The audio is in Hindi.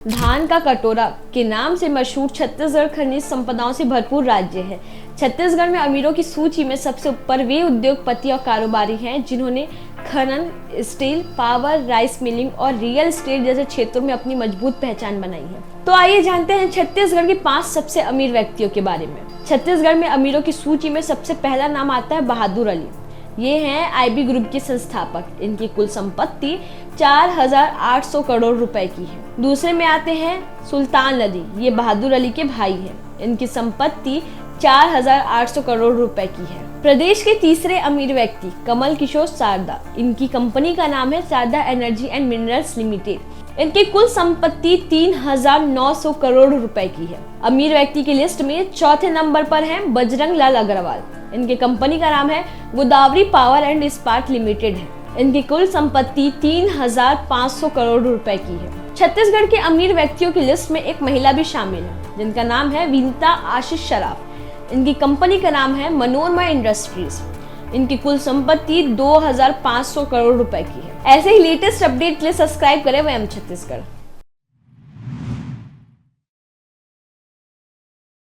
धान का कटोरा के नाम से मशहूर छत्तीसगढ़ खनिज संपदाओं से भरपूर राज्य है। छत्तीसगढ़ में अमीरों की सूची में सबसे ऊपर वे उद्योगपति और कारोबारी हैं जिन्होंने खनन, स्टील, पावर, राइस मिलिंग और रियल एस्टेट जैसे क्षेत्रों में अपनी मजबूत पहचान बनाई है। तो आइए जानते हैं छत्तीसगढ़ के 5 सबसे अमीर व्यक्तियों के बारे में। छत्तीसगढ़ में अमीरों की सूची में सबसे पहला नाम आता है बहादुर अली। ये हैं आईबी ग्रुप के संस्थापक। इनकी कुल संपत्ति 4,800 करोड़ रुपए की है। दूसरे में आते हैं सुल्तान अली। ये बहादुर अली के भाई हैं। इनकी संपत्ति 4,800 करोड़ रुपए की है। प्रदेश के तीसरे अमीर व्यक्ति कमल किशोर सारदा। इनकी कंपनी का नाम है सारदा एनर्जी एंड मिनरल्स लिमिटेड। इनकी कुल संपत्ति 3,900 करोड़ रुपए की है। अमीर व्यक्ति की लिस्ट में चौथे नंबर पर हैं बजरंग लाल अग्रवाल। इनकी कंपनी का नाम है गोदावरी पावर एंड इस्पात लिमिटेड है। इनकी कुल संपत्ति 3,500 करोड़ रुपए की है। छत्तीसगढ़ के अमीर व्यक्तियों की लिस्ट में एक महिला भी शामिल है जिनका नाम है विनीता आशीष शराफ। इनकी कंपनी का नाम है मनोरमा इंडस्ट्रीज। इनकी कुल संपत्ति 2,500 करोड़ रुपए की है। ऐसे ही लेटेस्ट अपडेट के लिए सब्सक्राइब करें वयम छत्तीसगढ़।